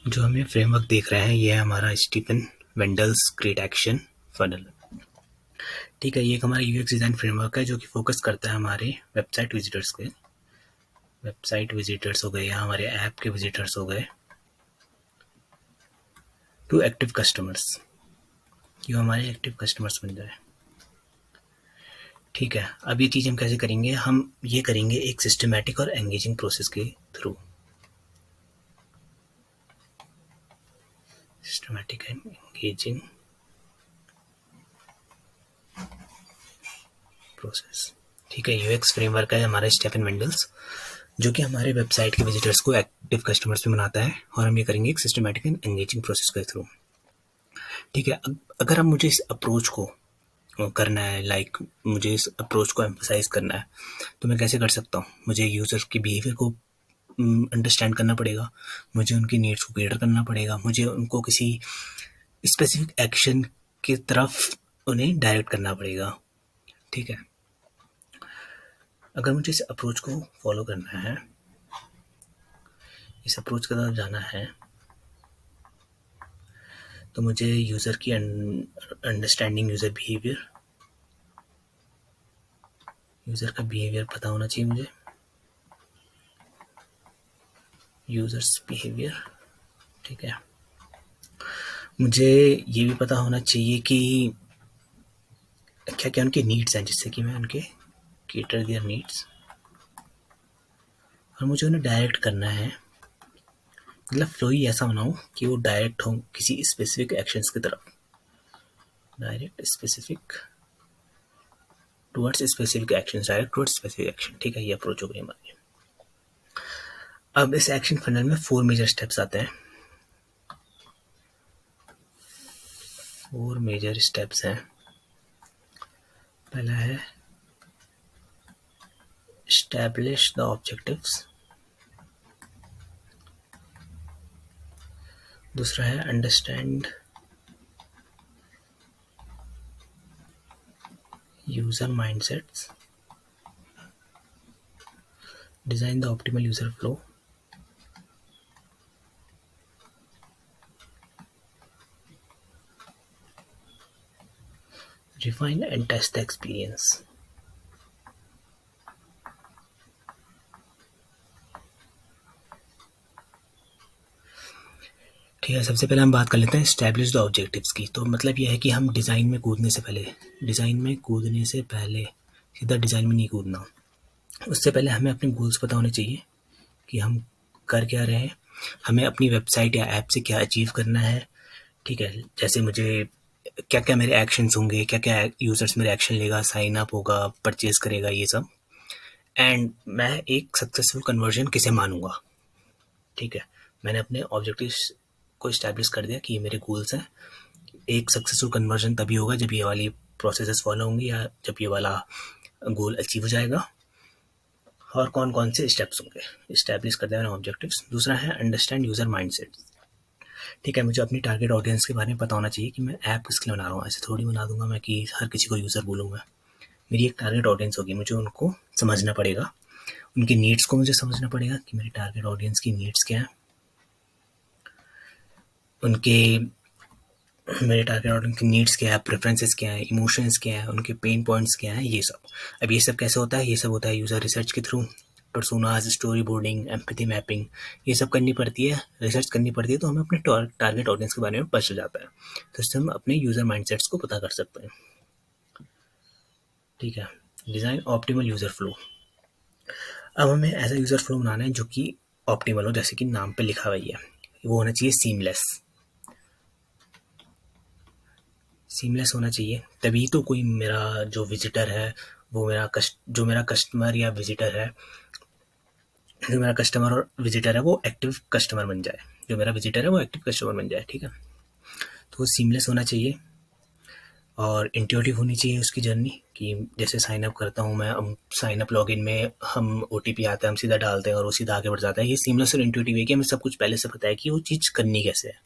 जो हम ये फ्रेमवर्क देख रहे हैं ये है हमारा स्टीफन वेंडल्स ग्रेट एक्शन फनल। ठीक है, ये एक हमारा यूएक्स डिज़ाइन फ्रेमवर्क है जो कि फोकस करता है हमारे वेबसाइट विजिटर्स हो गए या हमारे ऐप के विजिटर्स हो गए टू एक्टिव कस्टमर्स, जो हमारे एक्टिव कस्टमर्स बन जाए। ठीक है, अब ये चीज़ हम कैसे करेंगे, हम ये करेंगे एक सिस्टमैटिक और एंगेजिंग प्रोसेस के through. Systematic and engaging process. ठीक है, यूएक्स फ्रेमवर्क है हमारा स्टीफन वेंडल्स जो कि हमारे वेबसाइट के विजिटर्स को एक्टिव कस्टमर्स में बनाता है, और हम ये करेंगे एक सिस्टमैटिक एंड एंगेजिंग प्रोसेस के थ्रू। ठीक है, अब अगर हम मुझे इस अप्रोच को करना है, मुझे इस अप्रोच को एम्फसाइज करना है, तो मैं कैसे कर सकता हूँ। मुझे यूज़र के बिहेवियर को अंडरस्टैंड करना पड़ेगा, मुझे उनकी नीड्स को कैटर करना पड़ेगा, मुझे उनको किसी स्पेसिफिक एक्शन की तरफ उन्हें डायरेक्ट करना पड़ेगा। ठीक है, अगर मुझे इस अप्रोच को फॉलो करना है, इस अप्रोच की तरफ जाना है, तो मुझे यूज़र की अंडरस्टैंडिंग यूज़र का बिहेवियर पता होना चाहिए मुझे, यूज़र्स बिहेवियर। ठीक है, मुझे ये भी पता होना चाहिए कि क्या क्या उनके नीड्स हैं, जिससे कि मैं उनके केटर देयर नीड्स, और मुझे उन्हें डायरेक्ट करना है। मतलब फ्लो ही ऐसा बनाऊं कि वो डायरेक्ट हो किसी स्पेसिफिक एक्शंस की तरफ, direct specific towards specific action, direct towards specific action. ठीक है, ये अप्रोच हो गई हमारी। अब इस एक्शन फनल में 4 मेजर स्टेप्स आते हैं। 4 मेजर स्टेप्स हैं। पहला है एस्टैब्लिश द ऑब्जेक्टिव्स, दूसरा है understand user mindsets, design the optimal user flow, refine and test the experience। ठीक है, सबसे पहले हम बात कर लेते हैं एस्टैब्लिश द ऑब्जेक्टिव्स की। तो मतलब यह है कि हम डिज़ाइन में कूदने से पहले सीधा डिज़ाइन में नहीं कूदना। उससे पहले हमें अपने गोल्स पता होने चाहिए कि हम कर क्या रहे हैं, हमें अपनी वेबसाइट या ऐप से क्या अचीव करना है। ठीक है, जैसे मुझे क्या क्या मेरे एक्शंस होंगे, क्या क्या यूज़र्स मेरे एक्शन लेगा, साइन अप होगा, परचेज करेगा, ये सब। एंड मैं एक सक्सेसफुल कन्वर्जन किसे मानूंगा। ठीक है, मैंने अपने ऑब्जेक्टिव्स को इस्टेब्लिश कर दिया कि ये मेरे गोल्स हैं। एक सक्सेसफुल कन्वर्जन तभी होगा जब ये वाली प्रोसेसेस फॉलो होंगी या जब ये वाला गोल अचीव हो जाएगा। और कौन कौन से स्टेप्स होंगे, इस्टेब्लिश कर दिया मैंने ऑब्जेक्टिव्स। दूसरा है अंडरस्टैंड यूज़र माइंडसेट। ठीक है, मुझे अपनी टारगेट ऑडियंस के बारे में पता होना चाहिए कि मैं ऐप किसके लिए बना रहा हूँ। ऐसे थोड़ी बना दूंगा मैं कि हर किसी को यूज़र बोलूँगा। मेरी एक टारगेट ऑडियंस होगी, मुझे उनको समझना पड़ेगा, उनकी नीड्स को मुझे समझना पड़ेगा कि मेरी टारगेट ऑडियंस की नीड्स क्या है, उनके मेरे टारगेट ऑडियंस की नीड्स क्या है, प्रेफरेंसेस क्या है, इमोशंस क्या है, उनके पेन पॉइंट्स क्या है, ये सब। अब ये सब कैसे होता है, ये सब होता है यूज़र रिसर्च के through. Personas, story boarding, empathy mapping, ये सब करनी पड़ती है, रिसर्च करनी पड़ती है, तो हमें अपने टारगेट ऑडियंस के बारे में पता चल जाता है, तो इससे हम अपने यूज़र माइंडसेट्स को पता कर सकते हैं। ठीक है, डिज़ाइन ऑप्टिमल यूज़र फ्लो। अब हमें ऐसा यूज़र फ्लो बनाना है जो कि ऑप्टिमल हो, जैसे कि नाम पे लिखा हुआ ही है, वो होना चाहिए सीमलेस होना चाहिए। तभी तो कोई मेरा जो विजिटर है, वो जो मेरा कस्टमर या विजिटर है, जो मेरा कस्टमर और विजिटर है वो एक्टिव कस्टमर बन जाए, जो मेरा विजिटर है वो एक्टिव कस्टमर बन जाए। ठीक है, तो वो सीमलेस होना चाहिए और इंट्यूटिव होनी चाहिए उसकी जर्नी, कि जैसे साइन अप करता हूँ मैं, हम साइन अप लॉगिन में हम ओटीपी आता है, हम सीधा डालते हैं और वो सीधा आगे बढ़ जाता है। ये सीमलेस और इंट्यूटिव है कि हमें सब कुछ पहले से पता है कि वो चीज़ करनी कैसे है।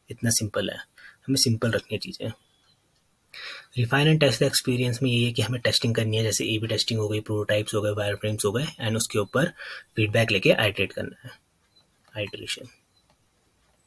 इतना सिंपल है, हमें सिंपल रखनी है चीज़ें। Refine and test the experience में यही है कि हमें टेस्टिंग करनी है, जैसे ए बी टेस्टिंग हो गई, प्रोटोटाइप्स हो गए, वायरफ्रेम्स हो गए, एंड उसके ऊपर फीडबैक लेके आइटरेट करना है, आइटरेशन।